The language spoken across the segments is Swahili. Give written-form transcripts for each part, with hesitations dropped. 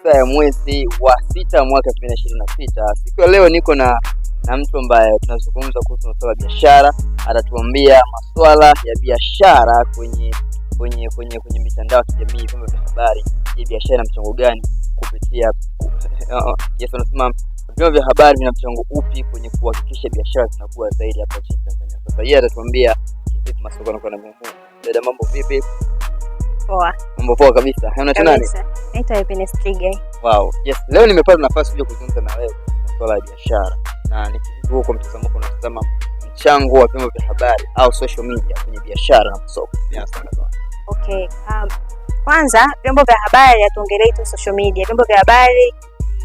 9 ya mwezi wa 6 mwaka 2026. Siku ya leo niko na mtu ambaye tunazungumza kuhusu masuala ya biashara. Atatuambia masuala ya biashara kwenye mitandao ya kijamii, vyombo vya habari. Je, biashara ina mchango gani kupitia anasema vyombo vya habari vina mchango upi kwenye kuhakikisha biashara zinakuwa zaidi hapa nchini Tanzania? Sasa yeye atatuambia kivipi masoko yanakuwa na nguvu. Dada, mambo vipi? Poa. Mambo poa kabisa. Unaitwa nani? Naitwa Happiness Tigay. Wow. Yes, leo nimepata nafasi kuja kuzungumza na wewe kuhusu masuala ya biashara. Na nikijua kwa mtazamo wako unatazama mchango wa vyombo vya habari au social media kwenye biashara na masoko. Okay. Kwanza vyombo vya habari hatuongelei tu social media. Vyombo vya habari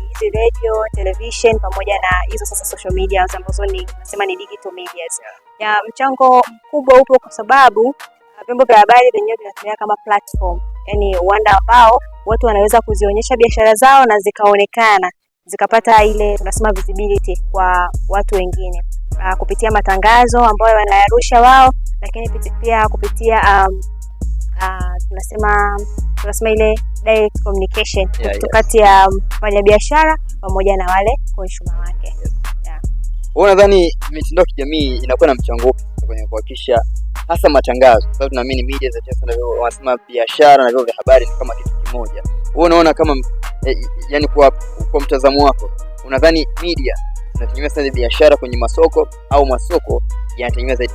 hizi radio, television pamoja na hizo sasa social media ambazo nasema ni digital medias. Ya mchango mkubwa upo kwa sababu vyombo vya habari wenyewe vinatumia kama platform. Yaani uwanda ambao watu wanaweza kuzionyesha biashara zao na zikaonekana, zikapata ile tunasema visibility kwa watu wengine. Kupitia matangazo ambayo wanayarusha wao, lakini pia kupitia tunasema ile direct communication kati ya mfanyabiashara pamoja na wale consumer wake. Wewe nadhani mitandao ya kijamii inakuwa na mchango upi kwenye kuhakikisha hasa matangazo? Sababu tunaamini media za sasa na wanasema biashara na vyombo vya habari ni kama kitu kimoja. Wewe unaona kama yani kwa mtazamo wako, unadhani media zinategemea sana biashara kwenye masoko au masoko yanategemea zaidi?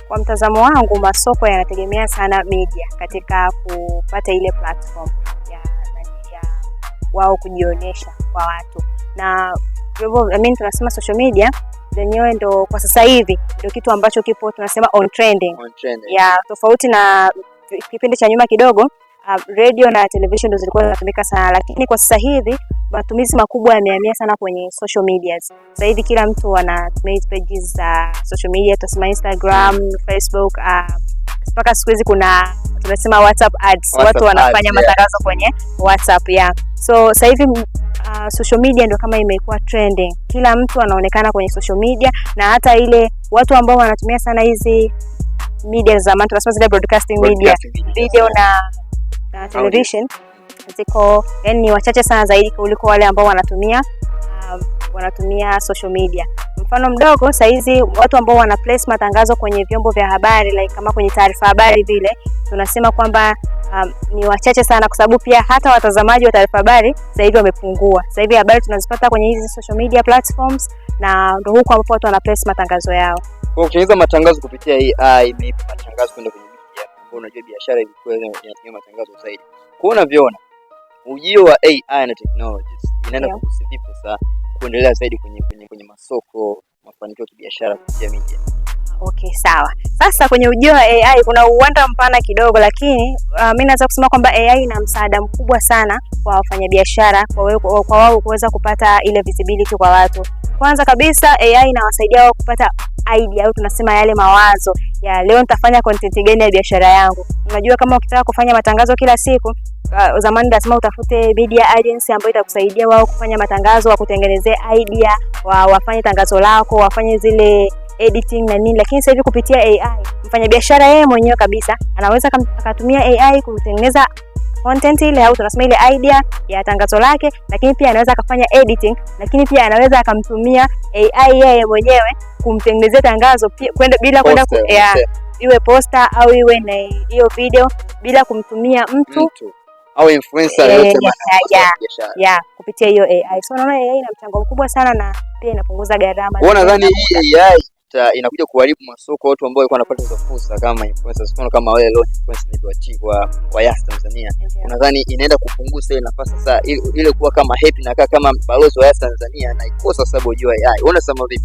Kwa mtazamo wangu, masoko yanategemea sana media katika kupata ile platform ya wao kujionyesha kwa watu. Na tunasema social media zenyewe ndo kwa sasa hivi ndio kitu ambacho kipo tunasema on trending. Ya tofauti na kipindi cha nyuma kidogo, radio na television ndo zilikuwa zinatumika sana, lakini kwa sasa hivi matumizi makubwa yamehamia sana kwenye social medias. Sasa hivi kila mtu anatumia pages za social media, tunasema Instagram, Facebook, mpaka siku hizi kuna tunasema WhatsApp ads. Watu wanafanya matangazo kwenye WhatsApp So sasa hivi social media ndio kama imekuwa trending. Kila mtu anaonekana kwenye social media, na hata ile watu ambao wanatumia sana hizi media za zamani tunasema zile broadcasting media, video na television ziko yani wachache sana zaidi kuliko wale ambao wanatumia social media. Mfano mdogo, sasa hizi watu ambao wana place matangazo kwenye vyombo vya habari like kama kwenye taarifa habari vile, tunasema kwamba ni wachache sana, kwa sababu pia hata watazamaji wa taarifa habari sasa hivi wamepungua. Sasa hivi habari tunazipata kwenye hizi social media platforms, na ndio huko ambapo watu wana place matangazo yao. Kwa kutengeneza matangazo kupitia AI, maybe matangazo kwenda kwenye media, ambao unajua biashara ilikuwa inatumia matangazo zaidi. Kwa unavyoona ujio wa AI na technologies inaenda kukusi vipi sasa kuendelea zaidi kwenye masoko, mafanikio ya biashara kupitia media? Okay, sawa. Sasa kwenye ujio wa AI kuna uwanda mpana kidogo, lakini mimi naweza kusema kwamba AI ina msaada mkubwa sana kwa wafanyabiashara, kwa wao kuweza kupata ile visibility kwa watu. Kwanza kabisa AI inawasaidia wao kupata idea au tunasema yale mawazo ya leo nitafanya content gani ya biashara yangu. Unajua kama ukitaka kufanya matangazo kila siku, zamani lazima utafute media agency ambayo itakusaidia wao kufanya matangazo, wa kutengenezea idea, wafanye tangazo lako, wafanye zile editing na nini. Lakini sasa hivi kupitia AI, mfanyabiashara yeye mwenyewe kabisa anaweza akatumia AI kutengeneza content ile au tunasema ile idea ya tangazo lake, lakini pia anaweza akafanya editing, lakini pia anaweza akamtumia AI yeye mwenyewe kumtengenezea tangazo bila kwenda iwe poster au iwe na hiyo video bila kumtumia mtu au influencer yote kupitia hiyo AI. So naona AI ina mchango mkubwa sana na pia inapunguza gharama. Wewe nadhani hii AI inakuja kuharibu masoko watu ambao walikuwa wanapata hizo fursa kama influencers kama wale leo influencers wa Yas Tanzania? Unadhani inaenda kupunguza ile nafasi sasa ile kuwa kama happy na kama balozi wa Yas Tanzania na ikosa sababu ujue AI? Unasema vipi?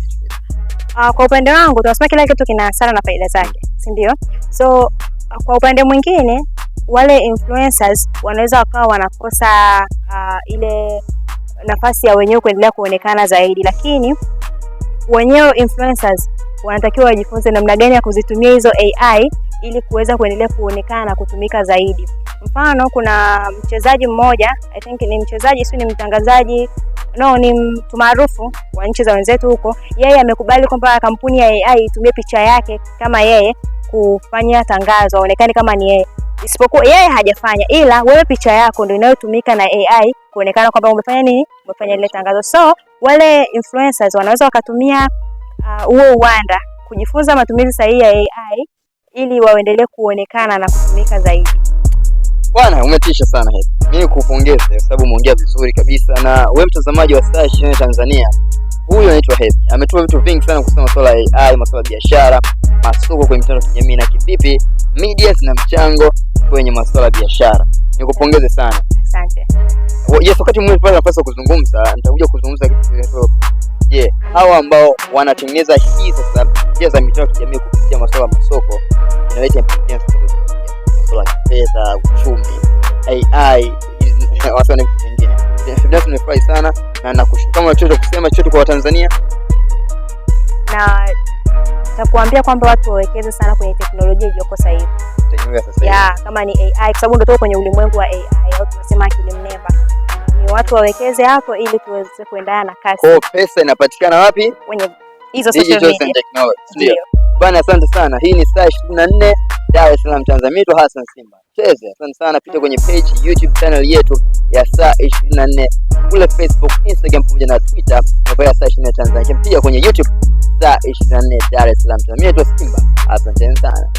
Kwa upande wangu tunasema kila kitu kina hasara na faida zake, si ndio? So kwa upande mwingine wale influencers wanaweza wakawa wanakosa ile nafasi ya wenyewe kuendelea kuonekana zaidi, lakini wenyewe influencers wanatakiwa wajifunze namna gani ya kuzitumia hizo AI ili kuweza kuendelea kuonekana na kutumika zaidi. Mfano, kuna mchezaji mmoja, I think ni mchezaji sio, ni mtangazaji, ni mtu maarufu wa nchi za wenzetu huko. Yeye amekubali kwamba kampuni ya AI itumie picha yake kama yeye kufanya tangazo, aonekane kama ni yeye. isipokuwa yeye hajafanya, ila wewe picha yako ndio inayotumika na AI kuonekana kwamba umefanya nini, umefanya ile tangazo. So wale influencers wanaweza wakatumia huo uwanda kujifunza matumizi sahihi ya AI ili waendelee kuonekana na kutumika zaidi. Bwana, umetisha sana Happy. Mimi nikupongeze kwa sababu umeongea vizuri kabisa, na wewe mtazamaji wa Star 24 Tanzania, huyu anaitwa Happy. Ametoa vitu vingi sana kuhusu masuala ya AI, masuala ya biashara, masoko kwenye mitandao ya kijamii na kivipi media zina mchango kwenye masuala ya biashara. Nikupongeze sana. Asante. Yes, wakati mwingine pale nafasi ya kuzungumza, nitakuja kuzungumza kitu. Je, hawa ambao wanatengeneza hii sasa njia za mitandao ya kijamii kupitia masuala ya masoko inaleta implications kwa masuala ya fedha, uchumi, AI, watu na vitu vingine. Binafsi nimefurahi sana na nakushukuru. Kama unataka kusema chochote kwa Watanzania? Na nitakuambia kwamba watu wawekeze sana kwenye teknolojia iliyoko sasa hivi. Kama ni AI, kwa sababu ndio tuko kwenye ulimwengu wa AI au tunasema akili mnemba. Ni watu wawekeze hapo ili tuweze kuendana na kasi. Kwa pesa inapatikana wapi? Kwenye hizo social media. Ndio. Bana, asante sana. Hii ni Star 24 Dar es Salaam Tanzania. Mimi Hassan Simba. Cheze. Asante sana, pita kwenye page YouTube channel yetu ya Star 24 kule Facebook, Instagram pamoja na Twitter kwa Star 24 Tanzania. Pia kwenye YouTube Star 24 Dar es Salaam Tanzania. Mimi Simba. Asante sana.